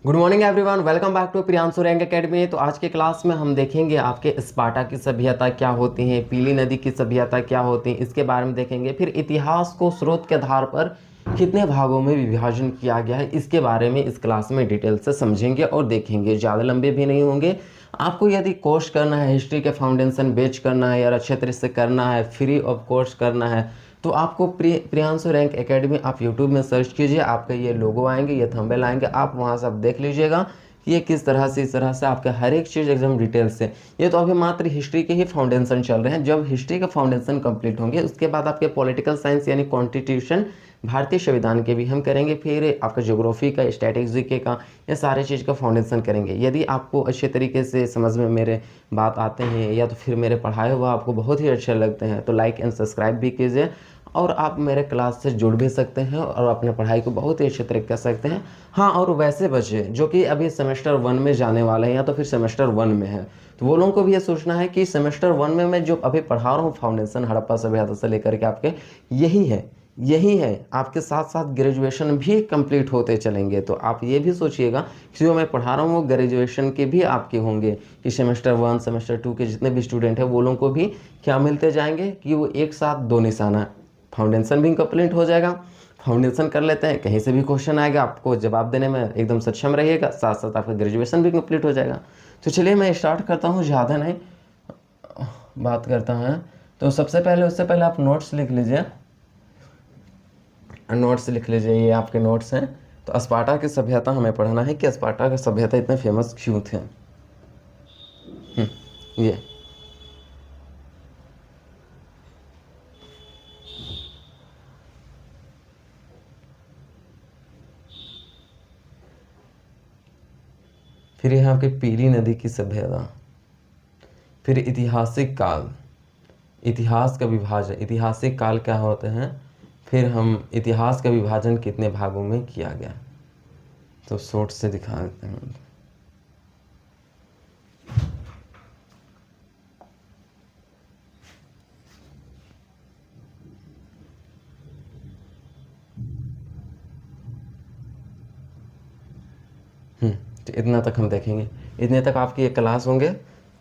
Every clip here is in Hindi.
Good morning everyone, welcome back to Priyanshu Rank Academy. तो आज के क्लास में हम देखेंगे आपके स्पार्टा की सभ्यता क्या होती है, पीली नदी की सभ्यता क्या होती है, इसके बारे में देखेंगे। फिर इतिहास को स्रोत के आधार पर कितने भागों में विभाजन किया गया है, इसके बारे में इस क्लास में डिटेल से समझेंगे और देखेंगे। ज़्यादा लंबे भी नहीं होंगे। आपको यदि कोर्स करना है, हिस्ट्री के फाउंडेशन बेच करना है या अच्छे तरह से करना है, फ्री ऑफ कोर्स करना है, तो आपको प्रियांशु रैंक एकेडमी आप यूट्यूब में सर्च कीजिए। आपका ये लोगो आएंगे, ये थंबनेल आएंगे, आप वहाँ से आप देख लीजिएगा कि ये किस तरह से, इस तरह से आपका हर एक चीज़ एकदम डिटेल से। ये तो अभी मात्र हिस्ट्री के ही फाउंडेशन चल रहे हैं। जब हिस्ट्री का फाउंडेशन कंप्लीट होंगे उसके बाद आपके पॉलिटिकल साइंस यानी कॉन्स्टिट्यूशन, भारतीय संविधान के भी हम करेंगे। फिर आपका ज्योग्राफी का, स्टैटिस्टिक्स का, ये सारे चीज़ का फाउंडेशन करेंगे। यदि आपको अच्छे तरीके से समझ में मेरे बात आते हैं या तो फिर मेरे पढ़ाए हुआ आपको बहुत ही अच्छे लगते हैं तो लाइक एंड सब्सक्राइब भी कीजिए। और आप मेरे क्लास से जुड़ भी सकते हैं और अपने पढ़ाई को बहुत ही अच्छे तरीके कर सकते हैं। हाँ, और वैसे बच्चे जो कि अभी सेमेस्टर 1 में जाने वाले हैं या तो फिर सेमेस्टर 1 में हैं, तो वो लोगों को भी ये सोचना है कि सेमेस्टर 1 में मैं जो अभी पढ़ा रहा हूँ फाउंडेशन हड़प्पा सभ्यता से लेकर के आपके, यही है आपके साथ साथ ग्रेजुएशन भी कंप्लीट होते चलेंगे। तो आप ये भी सोचिएगा कि जो मैं पढ़ा रहा हूँ वो ग्रेजुएशन के भी आपके होंगे, कि सेमेस्टर 1 सेमेस्टर 2 के जितने भी स्टूडेंट हैं वो लोगों को भी क्या मिलते जाएंगे कि वो एक साथ दो निशाना, फाउंडेशन भी कंप्लीट हो जाएगा। फाउंडेशन कर लेते हैं, कहीं से भी क्वेश्चन आएगा आपको जवाब देने में एकदम सक्षम रहिएगा, साथ साथ आपका ग्रेजुएशन भी कंप्लीट हो जाएगा। तो चलिए मैं स्टार्ट करता हूँ, ज़्यादा नहीं बात करता हूँ। तो सबसे पहले, उससे पहले आप नोट्स लिख लीजिए। नोट्स लिख लीजिए, ये आपके नोट्स हैं। तो स्पार्टा की सभ्यता हमें पढ़ना है कि स्पार्टा की सभ्यता इतने फेमस क्यों थे। ये फिर यहाँ आपकी पीली नदी की सभ्यता। फिर ऐतिहासिक काल, इतिहास का विभाजन, ऐतिहासिक काल क्या होते हैं। फिर हम इतिहास का विभाजन कितने भागों में किया गया, तो शॉर्ट से दिखा देते हैं। तो इतना तक हम देखेंगे, इतने तक आपकी एक क्लास होंगे।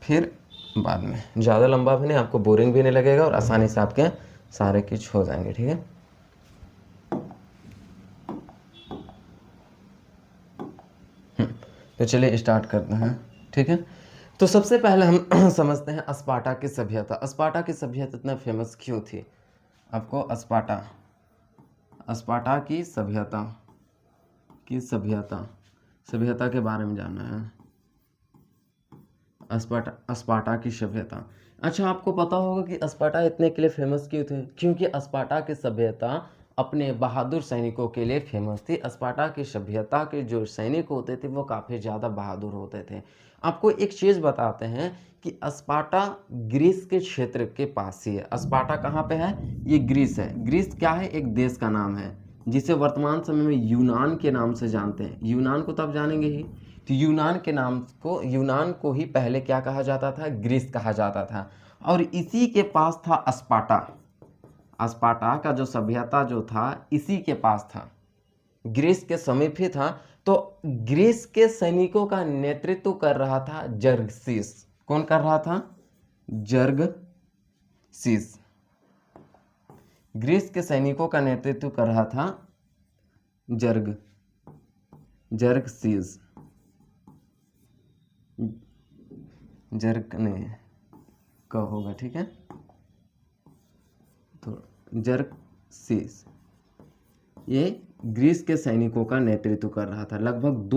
फिर बाद में ज़्यादा लंबा भी नहीं, आपको बोरिंग भी नहीं लगेगा और आसानी से आपके सारे कुछ हो जाएंगे। ठीक है, तो चलिए स्टार्ट करते हैं। ठीक है, तो सबसे पहले हम समझते हैं स्पार्टा की सभ्यता। स्पार्टा की सभ्यता इतना फेमस क्यों थी। आपको स्पार्टा, स्पार्टा की सभ्यता, सभ्यता के बारे में जानना है। स्पार्टा की सभ्यता। अच्छा, आपको पता होगा कि स्पार्टा इतने के लिए फेमस क्यों थे। क्योंकि स्पार्टा की सभ्यता अपने बहादुर सैनिकों के लिए फेमस थी। स्पार्टा की सभ्यता के जो सैनिक होते थे वो काफ़ी ज़्यादा बहादुर होते थे। आपको एक चीज़ बताते हैं कि स्पार्टा ग्रीस के क्षेत्र के पास ही है। स्पार्टा कहाँ पे है, ये ग्रीस है। ग्रीस क्या है, एक देश का नाम है जिसे वर्तमान समय में यूनान के नाम से जानते हैं। यूनान को तब जानेंगे ही, तो यूनान को ही पहले क्या कहा जाता था, ग्रीस कहा जाता था। और इसी के पास था स्पार्टा। स्पार्टा का जो सभ्यता जो था इसी के पास था, ग्रीस के समीप ही था। तो ग्रीस के सैनिकों का नेतृत्व कर रहा था जर्गसीस। कौन कर रहा था, जर्गसीस। ग्रीस के सैनिकों का नेतृत्व कर रहा था जर्गसीस। जर्ग ने का होगा, ठीक है। तो जर्गसीस ये ग्रीस के सैनिकों का नेतृत्व कर रहा था। लगभग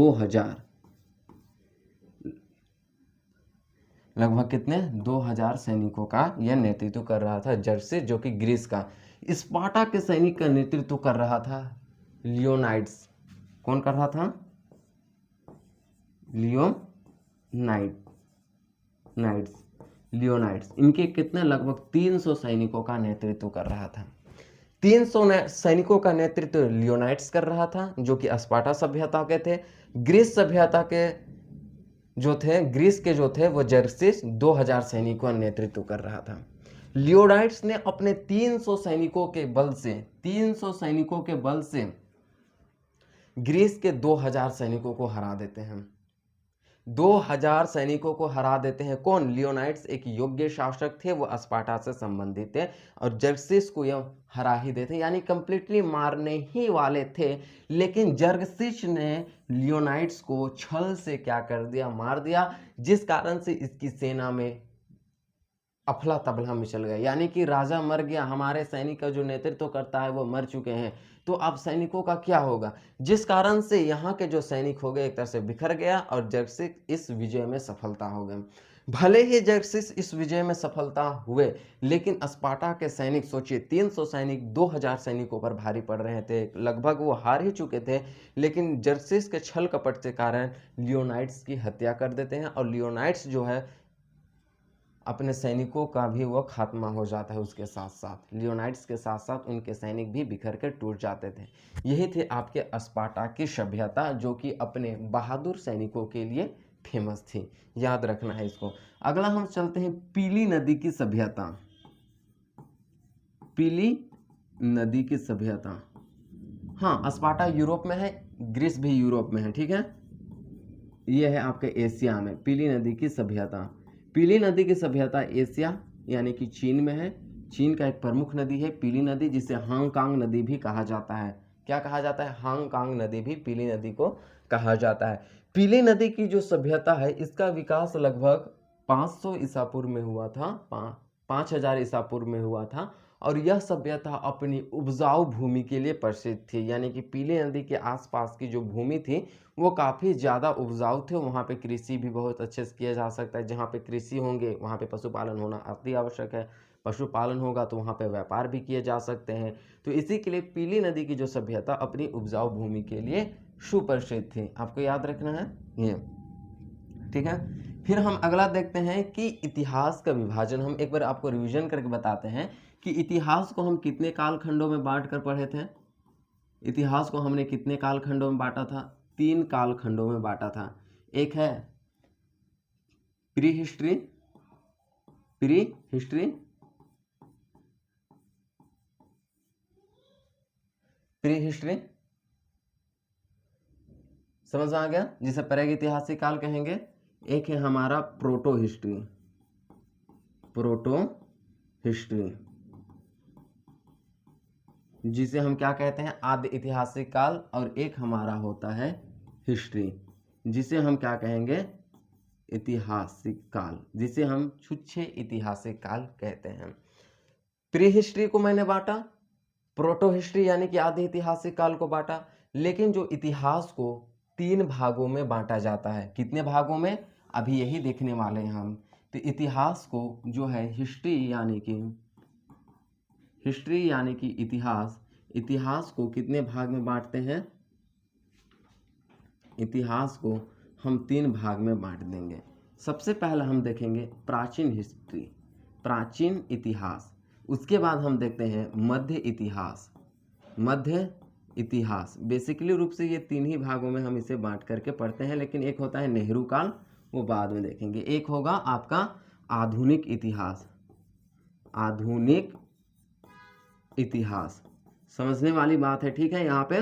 कितने, 2000 सैनिकों का यह नेतृत्व कर रहा था जर्गसीस, जो कि ग्रीस का। स्पार्टा के सैनिक का नेतृत्व कर रहा था लियोनाइड्स। कौन कर रहा था, लियोनाइड्स। इनके कितने, लगभग 300 सैनिकों का नेतृत्व कर रहा था। 300 सैनिकों का नेतृत्व लियोनाइड्स कर रहा था, जो कि स्पार्टा सभ्यता के थे। ग्रीस सभ्यता के ग्रीस के जो थे वो जर्गसीस 2000 सैनिकों का नेतृत्व कर रहा था। लियोनाइड्स ने अपने 300 सैनिकों के बल से ग्रीस के 2000 सैनिकों को हरा देते हैं। 2000 सैनिकों को हरा देते हैं। कौन? लियोनाइड्स एक योग्य शासक थे, वो स्पार्टा से संबंधित थे, और जर्सिस को यह हरा ही देते, यानी कंप्लीटली मारने ही वाले थे, लेकिन जर्सिस ने लियोनाइड्स को छल से क्या कर दिया? मार दिया, जिस कारण से इसकी सेना में अफला तबला मचल गया। यानी कि राजा मर गया, हमारे सैनिक का जो नेतृत्व करता है वो मर चुके हैं, तो अब सैनिकों का क्या होगा? जिस कारण से यहाँ के जो सैनिक हो गए एक तरह से बिखर गया, और जर्सिस इस विजय में सफलता हो गए। भले ही जर्सिस इस विजय में सफलता हुए, लेकिन स्पार्टा के सैनिक, सोचिए 300 सैनिक 2000 सैनिकों पर भारी पड़ रहे थे, लगभग वो हार ही चुके थे, लेकिन जर्सिस के छल कपट के कारण लियोनाइड्स की हत्या कर देते हैं, और लियोनाइड्स जो है अपने सैनिकों का भी वह खात्मा हो जाता है। उसके साथ साथ लियोनाइड्स के साथ साथ उनके सैनिक भी बिखर कर टूट जाते थे। यही थे आपके स्पार्टा की सभ्यता, जो कि अपने बहादुर सैनिकों के लिए फेमस थी। याद रखना है इसको। अगला हम चलते हैं पीली नदी की सभ्यता। पीली नदी की सभ्यता, हाँ, स्पार्टा यूरोप में है, ग्रीस भी यूरोप में है, ठीक है। यह है आपके एशिया में पीली नदी की सभ्यता। पीली नदी की सभ्यता एशिया यानी कि चीन में है। चीन का एक प्रमुख नदी है पीली नदी, जिसे हांगकांग नदी भी कहा जाता है। क्या कहा जाता है? हांगकांग नदी भी पीली नदी को कहा जाता है। पीली नदी की जो सभ्यता है, इसका विकास लगभग 500 ईसा पूर्व में हुआ था, 5000 ईसा पूर्व में हुआ था, और यह सभ्यता अपनी उपजाऊ भूमि के लिए प्रसिद्ध थी। यानी कि पीली नदी के आसपास की जो भूमि थी वो काफ़ी ज़्यादा उपजाऊ थे, वहाँ पे कृषि भी बहुत अच्छे से किया जा सकता है। जहाँ पे कृषि होंगे वहाँ पे पशुपालन होना अति आवश्यक है, पशुपालन होगा तो वहाँ पे व्यापार भी किए जा सकते हैं। तो इसी के लिए पीली नदी की जो सभ्यता अपनी उपजाऊ भूमि के लिए सुप्रसिद्ध थी। आपको याद रखना है ये, ठीक है। फिर हम अगला देखते हैं कि इतिहास का विभाजन। हम एक बार आपको रिवीजन करके बताते हैं कि इतिहास को हम कितने कालखंडों में बांट कर पढ़े थे। इतिहास को हमने कितने कालखंडों में बांटा था? 3 कालखंडों में बांटा था। एक है pre history, pre history, pre history, समझ आ गया, जिसे प्रागैतिहासिक काल कहेंगे। एक है हमारा प्रोटो हिस्ट्री, प्रोटो हिस्ट्री, जिसे हम क्या कहते हैं? आदि ऐतिहासिक काल। और एक हमारा होता है हिस्ट्री, जिसे हम क्या कहेंगे? ऐतिहासिक काल, जिसे हम छुच्छे ऐतिहासिक काल कहते हैं। प्री हिस्ट्री को मैंने बांटा, प्रोटो हिस्ट्री यानी कि आदि ऐतिहासिक काल को बांटा, लेकिन जो इतिहास को 3 भागों में बांटा जाता है। कितने भागों में? अभी यही देखने वाले हैं हम। तो इतिहास को जो है हिस्ट्री यानी कि इतिहास को कितने भाग में बांटते हैं? इतिहास को हम 3 भाग में बांट देंगे। सबसे पहले हम देखेंगे प्राचीन हिस्ट्री, प्राचीन इतिहास। उसके बाद हम देखते हैं मध्य इतिहास, मध्य इतिहास। बेसिकली रूप से ये 3 ही भागों में हम इसे बांट करके पढ़ते हैं, लेकिन एक होता है नेहरू काल, वो बाद में देखेंगे। एक होगा आपका आधुनिक इतिहास, आधुनिक इतिहास। समझने वाली बात है, ठीक है, यहाँ पे,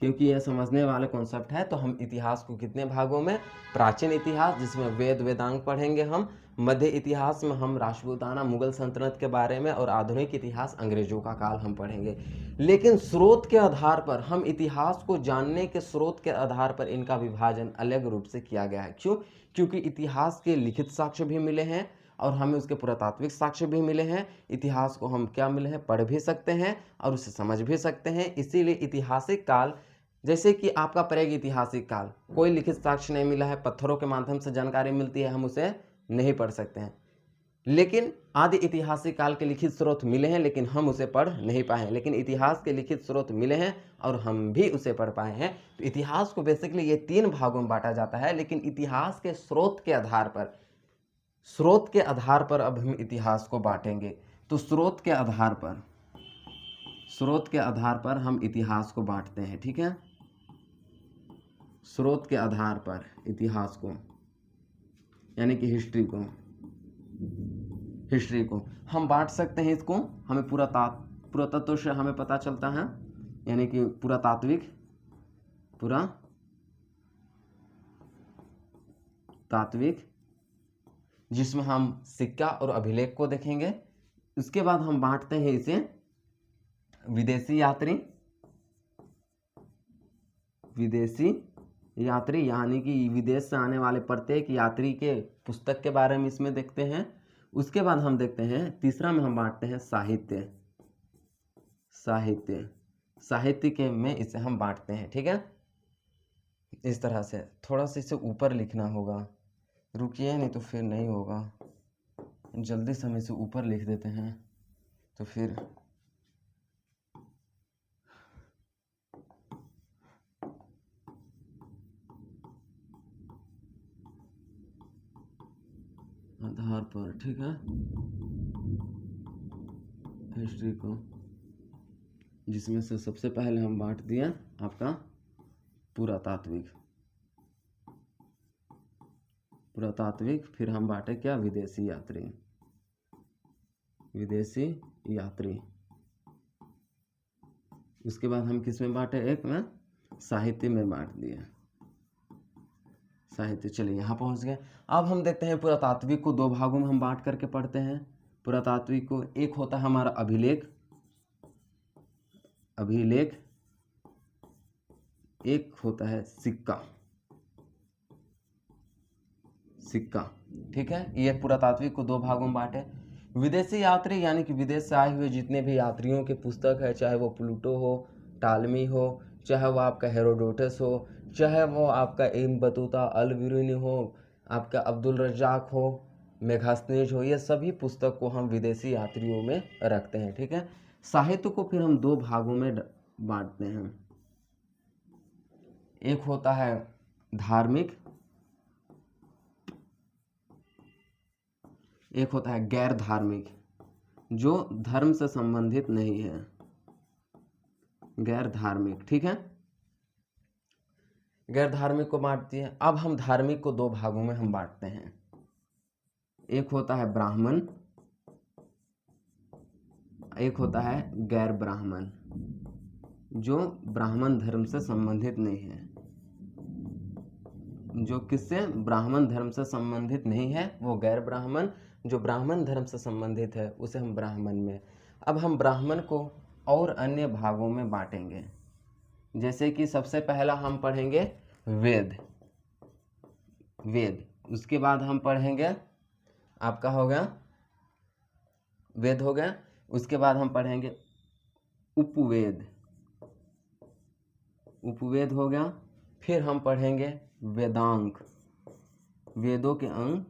क्योंकि यह समझने वाले कॉन्सेप्ट है। तो हम इतिहास को कितने भागों में? प्राचीन इतिहास, जिसमें वेद वेदांग पढ़ेंगे हम। मध्य इतिहास में हम राष्ट्रकूटाना मुगल सल्तनत के बारे में, और आधुनिक इतिहास अंग्रेजों का काल हम पढ़ेंगे। लेकिन स्रोत के आधार पर, हम इतिहास को जानने के स्रोत के आधार पर इनका विभाजन अलग रूप से किया गया है। क्यों? क्योंकि इतिहास के लिखित साक्ष्य भी मिले हैं, और हमें उसके पुरातात्विक साक्ष्य भी मिले हैं। इतिहास को हम क्या मिले हैं? पढ़ भी सकते हैं और उसे समझ भी सकते हैं। इसीलिए ऐतिहासिक काल, जैसे कि आपका प्रागैतिहासिक काल, कोई लिखित साक्ष्य नहीं मिला है, पत्थरों के माध्यम से जानकारी मिलती है, हम उसे नहीं पढ़ सकते हैं। लेकिन आदि ऐतिहासिक काल के लिखित स्रोत मिले हैं, लेकिन हम उसे पढ़ नहीं पाए हैं। लेकिन इतिहास के लिखित स्रोत मिले हैं और हम भी उसे पढ़ पाए हैं। तो इतिहास को बेसिकली ये 3 भागों में बांटा जाता है, लेकिन इतिहास के स्रोत के आधार पर, स्रोत के आधार पर अब हम इतिहास को बांटेंगे। तो स्रोत के आधार पर हम इतिहास को बांटते हैं, ठीक है। स्रोत के आधार पर इतिहास को, यानी कि हिस्ट्री को हम बांट सकते हैं। इसको हमें पुरातत्व से हमें पता चलता है, यानी कि पुरातात्विक पुरातात्विक, जिसमें हम सिक्का और अभिलेख को देखेंगे। उसके बाद हम बांटते हैं इसे विदेशी यात्री यानी कि विदेश से आने वाले प्रत्येक यात्री के पुस्तक के बारे में इसमें देखते हैं। उसके बाद हम देखते हैं तीसरा में हम बांटते हैं साहित्य के में इसे हम बांटते हैं। ठीक है, इस तरह से थोड़ा सा इसे ऊपर लिखना होगा, रुकिए नहीं तो फिर नहीं होगा। जल्दी से हम इसे ऊपर लिख देते हैं तो फिर आधार पर, ठीक है, हिस्ट्री को, जिसमें से सबसे पहले हम बांट दिया आपका पुरातात्विक, फिर हम बांटे क्या, विदेशी यात्री। उसके बाद हम किस में बांटे, एक में साहित्य में बांट दिया, साहित्य। चलिए यहाँ पहुँच गए। अब हम देखते हैं पुरातात्विक को दो भागों में हम बांट करके पढ़ते हैं। पुरातात्विक को एक होता है हमारा अभिलेख, एक होता है सिक्का। ठीक है, ये पुरातात्विक को दो भागों में बांटे। विदेशी यात्री यानी कि विदेश से आए हुए जितने भी यात्रियों के पुस्तक है, चाहे वो प्लूटो हो, टालमी हो, चाहे वो आपका हेरोडोटस हो, चाहे वो आपका इब्न बतूता अल बिरूनी हो, आपका अब्दुल रज्जाक हो, मेगास्थनीज हो, ये सभी पुस्तक को हम विदेशी यात्रियों में रखते हैं। ठीक है, साहित्य को फिर हम दो भागों में बांटते हैं। एक होता है धार्मिक, एक होता है गैर धार्मिक, जो धर्म से संबंधित नहीं है, गैर धार्मिक। ठीक है, गैर धार्मिक को बांटती है। अब हम धार्मिक को दो भागों में हम बांटते हैं। एक होता है ब्राह्मण, एक होता है गैर ब्राह्मण, जो ब्राह्मण धर्म से संबंधित नहीं है, जो किससे, ब्राह्मण धर्म से संबंधित नहीं है, वो गैर ब्राह्मण। जो ब्राह्मण धर्म से संबंधित है उसे हम ब्राह्मण में। अब हम ब्राह्मण को और अन्य भागों में बांटेंगे, जैसे कि सबसे पहला हम पढ़ेंगे वेद। उसके बाद हम पढ़ेंगे, आपका हो गया वेद हो गया। उसके बाद हम पढ़ेंगे उपवेद हो गया। फिर हम पढ़ेंगे वेदांग, वेदों के अंग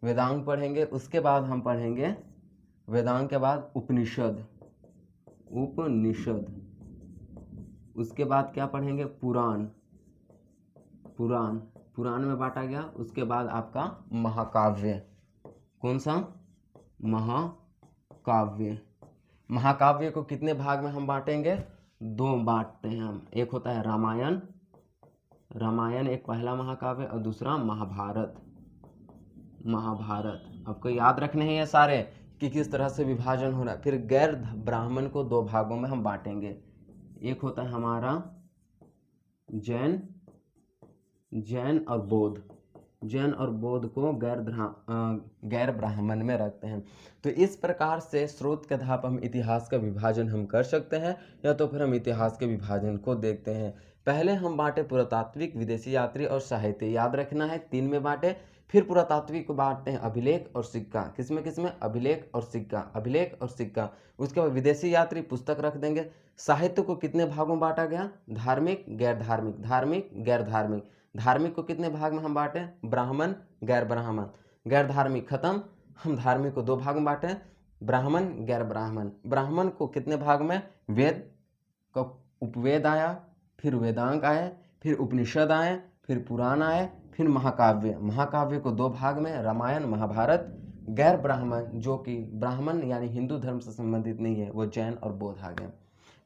वेदांग पढ़ेंगे। उसके बाद हम पढ़ेंगे वेदांग के बाद उपनिषद। उसके बाद क्या पढ़ेंगे, पुराण में बांटा गया। उसके बाद आपका महाकाव्य, कौन सा, महाकाव्य को कितने भाग में हम बांटेंगे, दो बांटते हैं हम। एक होता है रामायण एक पहला महाकाव्य, और दूसरा महाभारत। आपको याद रखने हैं ये सारे कि किस तरह से विभाजन हो रहा है। फिर गैर ब्राह्मण को दो भागों में हम बांटेंगे। एक होता है हमारा जैन और बौद्ध को गैर ब्राह्मण में रखते हैं। तो इस प्रकार से स्रोत के आधार पर हम इतिहास का विभाजन हम कर सकते हैं, या तो फिर हम इतिहास के विभाजन को देखते हैं। पहले हम बांटे पुरातात्विक, विदेशी यात्री और साहित्य, याद रखना है, तीन में बांटे। फिर पुरातात्विक को बांटते हैं अभिलेख और सिक्का। किसमें अभिलेख और सिक्का। उसके बाद विदेशी यात्री पुस्तक रख देंगे। साहित्य को कितने भागों में बांटा गया, धार्मिक गैर धार्मिक। धार्मिक को कितने भाग में हम बांटे, ब्राह्मण गैर धार्मिक खत्म। हम धार्मिक को दो भाग में बांटे, ब्राह्मण गैर ब्राह्मण को कितने भाग में, वेद का उपवेद आया, फिर वेदांग आए, फिर उपनिषद आए, फिर पुराण आए, फिर महाकाव्य को दो भाग में, रामायण महाभारत। गैर ब्राह्मण जो कि ब्राह्मण यानी हिंदू धर्म से संबंधित नहीं है, वो जैन और बौद्ध आ गए।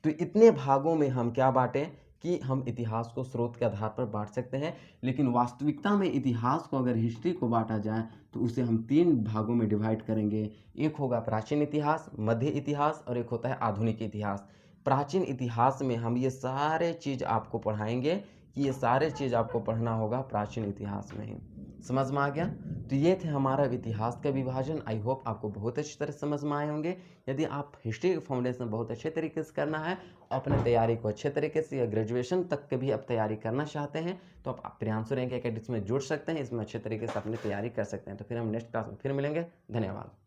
तो इतने भागों में हम क्या बांटे कि हम इतिहास को स्रोत के आधार पर बांट सकते हैं। लेकिन वास्तविकता में इतिहास को अगर हिस्ट्री को बांटा जाए तो उसे हम तीन भागों में डिवाइड करेंगे। एक होगा प्राचीन इतिहास, मध्य इतिहास और एक होता है आधुनिक इतिहास। प्राचीन इतिहास में हम ये सारे चीज़ आपको पढ़ाएंगे कि ये सारे चीज़ आपको पढ़ना होगा प्राचीन इतिहास में ही। समझ में आ गया? तो ये थे हमारा इतिहास का विभाजन। आई होप आपको बहुत अच्छी तरह समझ में आए होंगे। यदि आप हिस्ट्री का फाउंडेशन बहुत अच्छे तरीके से करना है, अपने तैयारी को अच्छे तरीके से या ग्रेजुएशन तक के भी आप तैयारी करना चाहते हैं, तो आप प्रियांशु रैंक एकेडमी में जुड़ सकते हैं। इसमें अच्छे तरीके से अपनी तैयारी कर सकते हैं। तो फिर हम नेक्स्ट क्लास में फिर मिलेंगे। धन्यवाद।